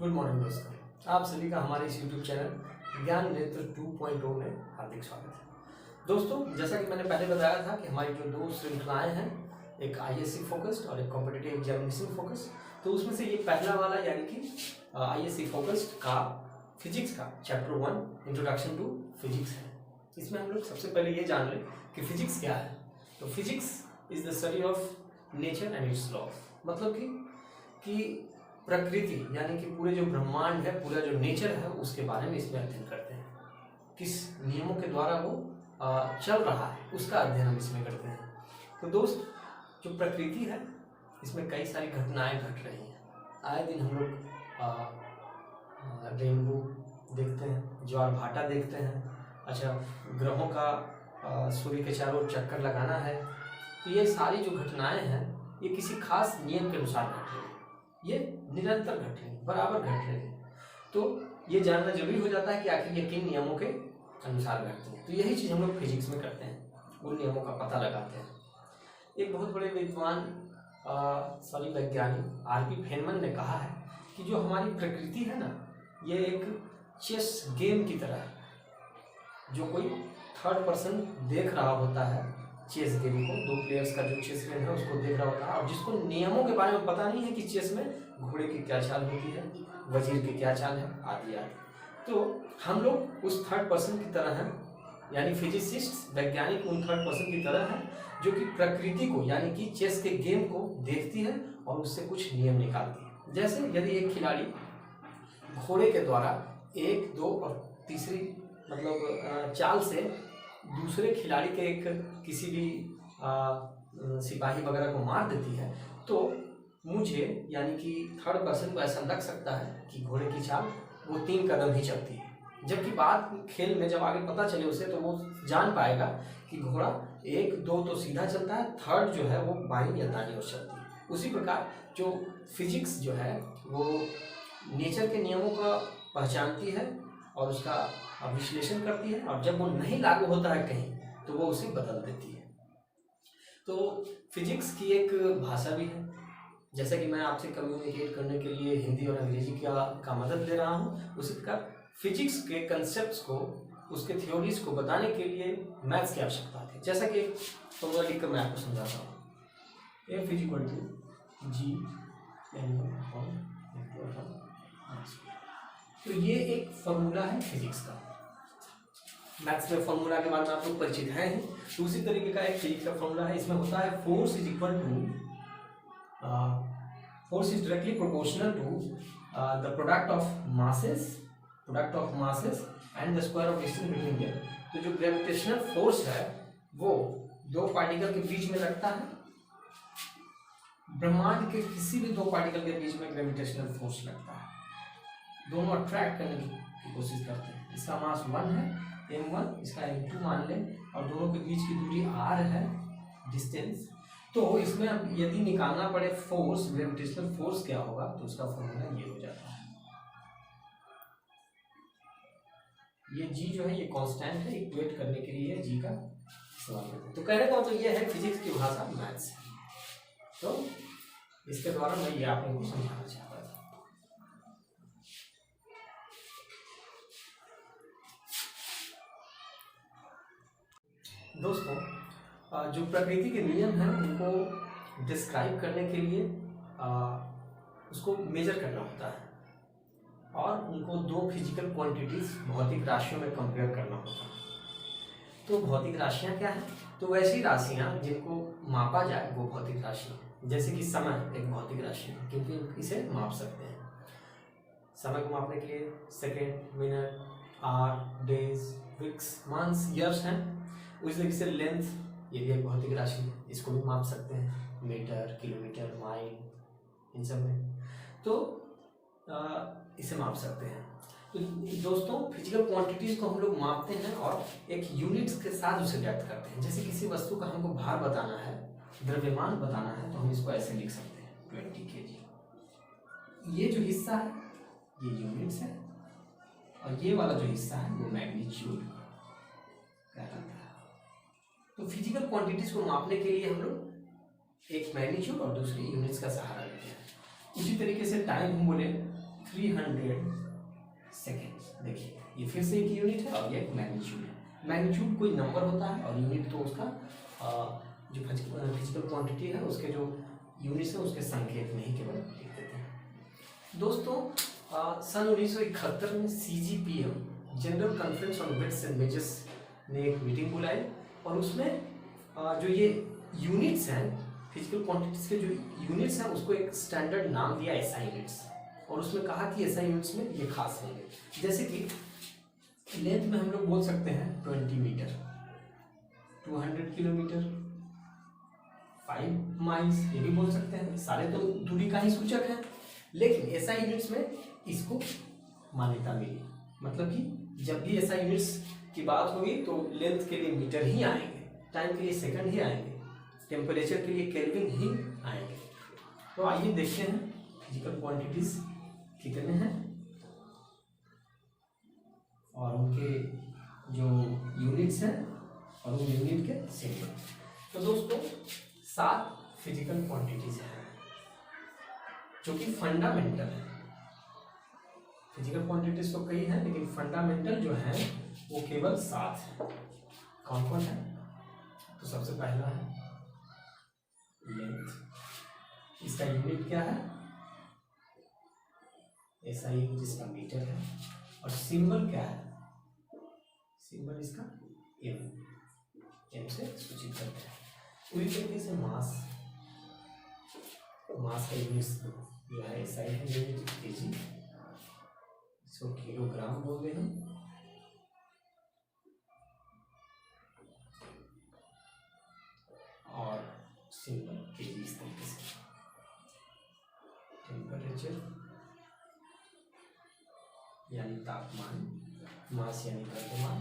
Good morning दोस्तों, आप सभी का हमारे इस यूट्यूब चैनल ज्ञान नेत्र 2.0 में हार्दिक स्वागत है। दोस्तों, जैसा कि मैंने पहले बताया था कि हमारी जो दो श्रृंखलाएं हैं, एक आईएससी फोकस्ड और एक कॉम्पिटिटिव एग्जामिनेशन फोकस्ड, तो उसमें से ये पहला वाला यानी कि आईएससी फोकस्ड का फिजिक्स का चैप्टर 1 इंट्रोडक्शन टू फिजिक्स है। इसमें हम लोग सबसे पहले ये जान लें कि फिजिक्स क्या है। तो physics is the study of nature and it's law, मतलब कि प्रकृति यानी कि पूरे जो ब्रह्मांड है, पूरा जो नेचर है, उसके बारे में इसमें अध्ययन करते हैं। किस नियमों के द्वारा वो चल रहा है उसका अध्ययन हम इसमें करते हैं। तो दोस्त, जो प्रकृति है इसमें कई सारी घटनाएं घट रही हैं। आए दिन हम लोग रेनबो देखते हैं, ज्वार भाटा देखते हैं। अच्छा, ग्रहों का सूर्य के चारों ओर चक्कर लगाना है। तो ये सारी जो घटनाएं हैं ये किसी खास नियम के अनुसार घट रही है, ये निरंतर घट रही है, बराबर घट रही है। तो ये जानना जरूरी हो जाता है कि आखिर ये किन नियमों के अनुसार घटती है। तो यही चीज़ हम लोग फिजिक्स में करते हैं, उन नियमों का पता लगाते हैं। एक बहुत बड़े विद्वान वैज्ञानिक आर.पी. फेनमैन ने कहा है कि जो हमारी प्रकृति है ना, ये एक चेस गेम की तरह है। जो कोई थर्ड पर्सन देख रहा होता है चेस गेम को, दो प्लेयर्स का जो चेस गेम है उसको देख रहा होता है, और जिसको नियमों के बारे में पता नहीं है कि चेस में घोड़े की क्या चाल होती है, वजीर की क्या चाल है, आदि आदि। तो हम लोग उस थर्ड पर्सन की तरह हैं, यानी फिजिसिस्ट वैज्ञानिक उन थर्ड पर्सन की तरह हैं जो कि प्रकृति को यानी कि चेस के गेम को देखती है और उससे कुछ नियम निकालती है। जैसे यदि एक खिलाड़ी घोड़े के द्वारा 1, 2 और तीसरी चाल से दूसरे खिलाड़ी के एक किसी भी सिपाही वगैरह को मार देती है, तो मुझे यानी कि थर्ड पर्सन को ऐसा लग सकता है कि घोड़े की चाल वो 3 कदम ही चलती है, जबकि बाद खेल में जब आगे पता चले उसे तो वो जान पाएगा कि घोड़ा 1, 2 तो सीधा चलता है, थर्ड जो है वो बाईं या दाईं ओर चलती है। उसी प्रकार जो फिजिक्स जो है वो नेचर के नियमों का पहचानती है और उसका विश्लेषण करती है, और जब वो नहीं लागू होता है कहीं तो वो उसे बदल देती है। तो फिजिक्स की एक भाषा भी है, जैसा कि मैं आपसे कम्युनिकेट करने के लिए हिंदी और अंग्रेजी का मदद ले रहा हूँ, उसी प्रकार फिजिक्स के कंसेप्ट्स को, उसके थ्योरीज को बताने के लिए मैथ्स की आवश्यकता थी। जैसा कि फॉर्मूला लिखकर मैं आपको समझाता हूँ। F = G तो ये एक फॉर्मूला है फिजिक्स का। मैथ्स में फॉर्मूला के बारे में आप लोग परिचित हैं ही। तो उसी तरीके का एक फिजिक्स का फॉर्मूला है। इसमें होता है force is directly proportional to the product of masses and the square of distance between them. तो जो ग्रेविटेशनल फोर्स है वो दो पार्टिकल के बीच में लगता है। ब्रह्मांड के किसी भी दो पार्टिकल के बीच में ग्रेविटेशनल फोर्स लगता है, दोनों अट्रैक्ट करने की कोशिश करते हैं। इसका मास 1 है, m1, इसका m2 मान लें, और दोनों के बीच की दूरी r है, डिस्टेंस। तो इसमें अब यदि निकालना पड़े फोर्स, ग्रेविटेशनल फोर्स क्या होगा, तो उसका फॉर्मूला ये हो जाता है। ये g जो है ये कांस्टेंट है, इक्वेट करने के लिए g का इस्तेमाल करते हैं। तो कहने का मतलब ये है फिजिक्स की भाषा मैथ्स है। तो इसके द्वारा मैं ये आप लोगों को समझाना चाहता था। दोस्तों, जो प्रकृति के नियम हैं उनको डिस्क्राइब करने के लिए उसको मेजर करना होता है, और उनको दो फिजिकल क्वांटिटीज भौतिक राशियों में कंपेयर करना होता है। तो भौतिक राशियाँ क्या हैं? तो वैसी राशियाँ जिनको मापा जाए वो भौतिक राशि है। जैसे कि समय एक भौतिक राशि है, क्योंकि इसे माप सकते हैं। समय को मापने के लिए second, minute, hour, days, weeks, months, years हैं। उसी तरीके से लेंथ, ये भी एक भौतिक राशि है, इसको भी माप सकते हैं, मीटर, किलोमीटर, माइल, इन सब में। तो इसे माप सकते हैं। तो दोस्तों, फिजिकल क्वांटिटीज को हम लोग मापते हैं और एक यूनिट्स के साथ उसे व्यक्त करते हैं। जैसे किसी वस्तु का हमको भार बताना है, द्रव्यमान बताना है, तो हम इसको ऐसे लिख सकते हैं 20 kg। ये जो हिस्सा है ये यूनिट्स है, और ये वाला जो हिस्सा है वो मैग्नीट्यूड कहलाता है। तो फिजिकल क्वांटिटीज को मापने के लिए हम लोग एक मैग्नीट्यूड और दूसरी यूनिट्स का सहारा लेते हैं। उसी तरीके से टाइम हम बोले 300 सेकेंड। देखिए ये फिर से एक यूनिट है और ये एक मैग्नीट्यूड है। मैग्नीट्यूड कोई नंबर होता है और यूनिट तो उसका जो फिजिकल क्वांटिटी है उसके जो यूनिट्स है उसके संकेत में ही केवल लिख देते हैं। दोस्तों सन 1971 में CGPM general conference on weights and measures ने एक मीटिंग बुलाई और उसमें जो ये यूनिट्स हैं फिजिकल क्वांटिटीज के जो यूनिट्स हैं उसको एक स्टैंडर्ड नाम दिया SI यूनिट्स और उसमें कहा कि SI यूनिट्स में ये खास होंगे। जैसे कि लेंथ में हम लोग बोल सकते हैं 20 मीटर, 200 किलोमीटर, 5 माइल्स, ये भी बोल सकते हैं। सारे तो दूरी का ही सूचक है, लेकिन SI यूनिट्स में इसको मान्यता मिली। मतलब कि जब भी SI यूनिट्स की बात होगी तो लेंथ के लिए मीटर ही आएंगे, टाइम के लिए सेकंड ही आएंगे, टेम्परेचर के लिए केल्विन ही आएंगे। तो आइए देखते हैं फिजिकल क्वांटिटीज कितने हैं और उनके जो यूनिट्स हैं और उन यूनिट के सिंबल। तो दोस्तों 7 फिजिकल क्वांटिटीज हैं जो कि फंडामेंटल है। फिजिकल क्वांटिटीज तो कई हैं लेकिन फंडामेंटल जो है वो केवल 7 है। कौन कौन है? तो सबसे पहला है लेंथ, इसका यूनिट क्या है? SI जिसका मीटर है। और सिंबल क्या है? सिंबल इसका M से सूचित करते हैं। पूरी तरीके से मास का यूनिट जो है SI है यूनिट kg, इसको किलोग्राम बोलते हैं। और सिंबल kg इस तरीके से। टेम्परेचर यानी तापमान, मास यानी द्रव्यमान,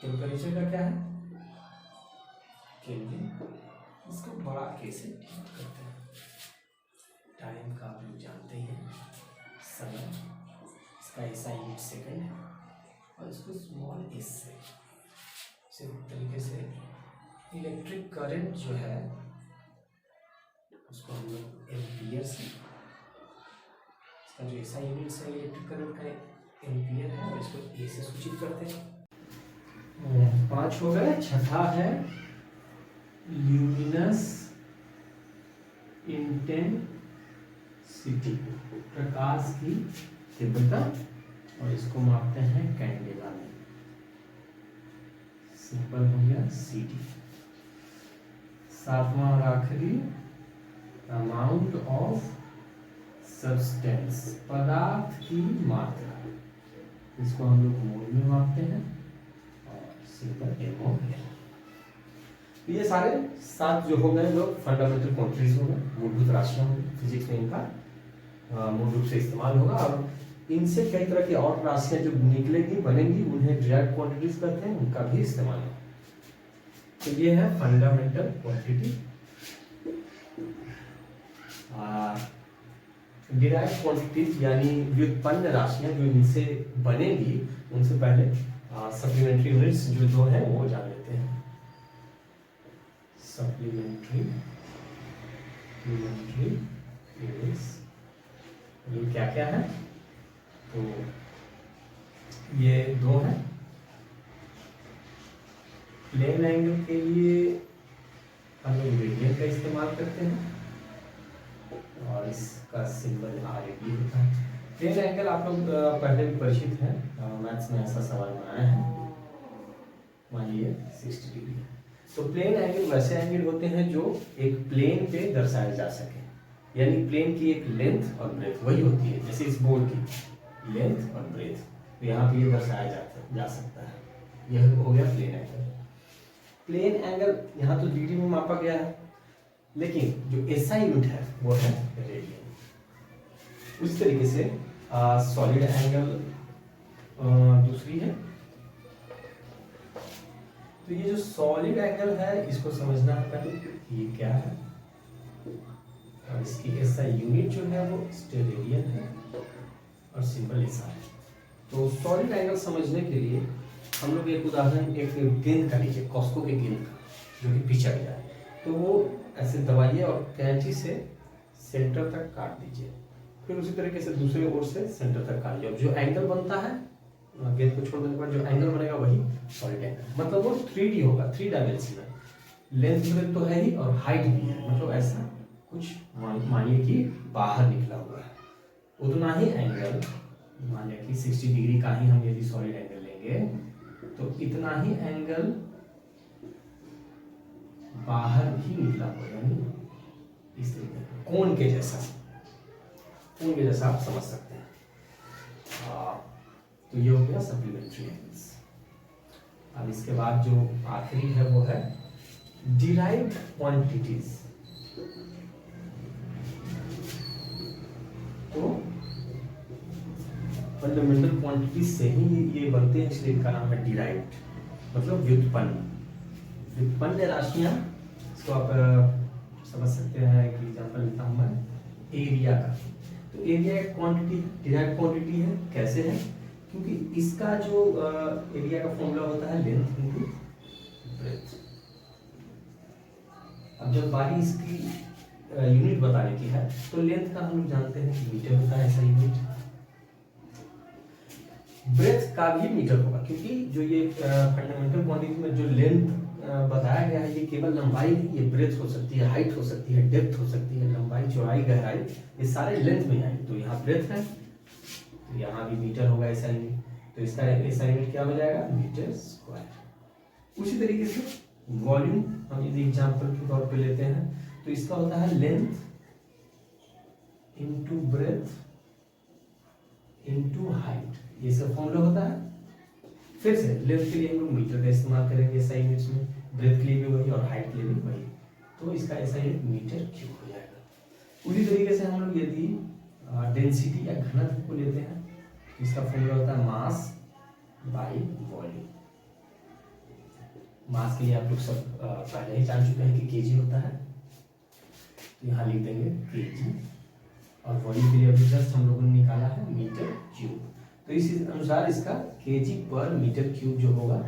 टेम्परेचर का क्या है? केल्विन, इसको बड़ा के से करते हैं। टाइम का आप लोग जानते ही हैं, समय, इसका SI यूनिट सेकंड है और इसको स्मॉल s से इस तरीके से। इलेक्ट्रिक करंट जो है उसको हम लोग एम्पियर से, इसका जो SI यूनिट है इलेक्ट्रिक करंट का एम्पियर है और इसको A से सूचित करते हैं। 5 हो गए। छठा है ल्यूमिनस इंटेंसिटी, प्रकाश की तीव्रता, और इसको मापते हैं कैंडेला में। सिंपल हो गया CD। 7वां और आखिरी अमाउंट ऑफ सब्सटेंस, पदार्थ की मात्रा, इसको हम लोग मोल में मापते हैं और सिंपल M हो गया। ये सारे 7 जो हो गए लोग फंडामेंटल क्वांटिटीज हो गए, मूलभूत राशियां होंगी। फिजिक्स में इनका मूल रूप से इस्तेमाल होगा और इनसे कई तरह की और राशियां जो निकलेंगी बनेंगी उन्हें डिराइव्ड क्वांटिटीज कहते हैं, उनका भी इस्तेमाल होगा। तो ये है फंडामेंटल क्वांटिटी। डिराइव्ड क्वांटिटीज यानी व्युत्पन्न राशियां जो इनसे बनेंगी उनसे पहले सप्लीमेंट्री यूनिट्स जो 2 हैं वो जान लेते हैं। सप्लीमेंट्री यूनिट्स ये क्या क्या है? तो ये 2 हैं। प्लेन एंगल के लिए हम लोग रेडियन का इस्तेमाल करते हैं और इसका सिंबल RAD होता है। प्लेन एंगल आप लोग पहले भी परिचित हैं, मैथ्स में ऐसा सवाल बनाया है। मान लीजिए 60 डिग्री है तो प्लेन एंगल वैसे एंगल होते हैं जो एक प्लेन पे दर्शाए जा सके, यानी प्लेन की एक लेंथ और ब्रेथ वही होती है। जैसे इस बोर्ड की लेंथ और ब्रेथ, तो यहाँ पे ये दर्शाया जा सकता है। यह हो गया प्लेन एंगल। प्लेन एंगल यहाँ तो डिग्री में मापा गया है, लेकिन जो SI यूनिट है वो है रेडियन। उस तरीके से सॉलिड एंगल दूसरी है। तो ये जो सॉलिड एंगल है इसको समझना है पहले ये क्या है, और इसकी SI यूनिट जो है वो स्टेरेडियन है और सिंपल SI है। तो सॉलिड एंगल समझने के लिए हम लोग एक उदाहरण एक गेंद का लीजिए, कॉस्को के गेंद का जो कि पिचा गया है, तो वो ऐसे दबाइए और कैंची से सेंटर तक काट दीजिए। फिर उसी तरीके से दूसरे ओर से सेंटर तक काटिए। अब जो एंगल बनता है गेंद को छोड़ देने के बाद जो एंगल बनेगा वही सॉलिड एंगल, मतलब वो 3D होगा, 3 डायमेंशनल। लेंथ ब्रेथ तो है ही और हाइट भी है, मतलब ऐसा कुछ मानिए कि बाहर निकला हुआ है, उतना ही एंगल, मानिए कि 60 डिग्री का ही हम यदि सॉलिड एंगल लेंगे तो इतना ही एंगल बाहर भी निकला हुआ, यानी इस तरीके का कोण के जैसा, कोण के जैसा आप समझ सकते हैं। तो ये हो गया सप्लीमेंट्री एंगल्स। अब इसके बाद जो आखिरी है वो है डिराइव्ड क्वांटिटीज। तो फंडामेंटल क्वांटिटीज से ही ये बनते हैं, इसलिए इनका नाम है डिराइव्ड, मतलब व्युत्पन्न। व्युत्पन्न राशियां, इसको आप समझ सकते हैं कि एग्जांपल लेता हूं मैं एरिया का। तो एरिया एक क्वांटिटी, डिराइव्ड क्वांटिटी है। कैसे है? क्योंकि इसका जो एरिया का फॉर्मूला होता है लेंथ इनटू ब्रेथ। अब जब बारी इसकी यूनिट बताने की है तो लेंथ का हम लोग जानते हैं कि मीटर होता है, ऐसा यूनिट। ब्रेथ का भी मीटर होगा, क्योंकि जो ये फंडामेंटल क्वांटिटी में जो लेंथ बताया गया है ये केवल लंबाई नहीं, ये ब्रेथ हो सकती है, हाइट हो सकती है, डेप्थ हो सकती है, लंबाई, चौड़ाई, गहराई, ये सारे लेंथ में आएंगे। तो यहाँ ब्रेथ है तो यहाँ भी मीटर होगा ऐसा यूनिट, तो इसका ऐसा यूनिट क्या हो जाएगा? Metre square. उसी तरीके से वॉल्यूम हम यदि एग्जांपल के तौर पे लेते हैं तो इसका होता है length into breadth into height, ये सब फॉर्मूला होता है। फिर से लेंथ के लिए हम लोग मीटर का इस्तेमाल करेंगे ऐसा यूनिट्स में, ब्रेथ के लिए भी वही और हाइट के लिए भी वही, तो इसका ऐसा यूनिट मीटर क्यूब हो जाएगा। उसी तरीके से हम लोग यदि डेंसिटी या घनत्व को लेते हैं तो इसका फॉर्मूला होता है मास बाई वॉल्यूम। मास के लिए आप लोग सब पहले ही जान चुके हैं कि केजी होता है, तो यहाँ लिख देंगे केजी, और वॉल्यूम के लिए अभी जस्ट हम लोगों ने निकाला है मीटर क्यूब। तो इस अनुसार इसका केजी पर मीटर क्यूब जो होगा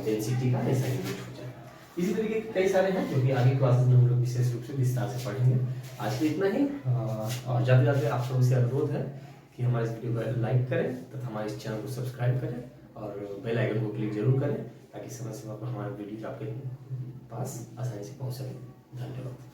डेंसिटी का ऐसा यूनिट हो जाएगा। इसी तरीके के कई सारे हैं जो कि आगे क्लासेस में हम लोग विशेष रूप से विस्तार से पढ़ेंगे। आज के इतना ही, और ज़्यादा से ज़्यादा आप लोगों से अनुरोध है कि हमारे इस वीडियो को लाइक करें तथा हमारे इस चैनल को सब्सक्राइब करें और बेल आइकन को क्लिक जरूर करें, ताकि समय समय पर हमारे वीडियो आपके पास आसानी से पहुँच सके। धन्यवाद।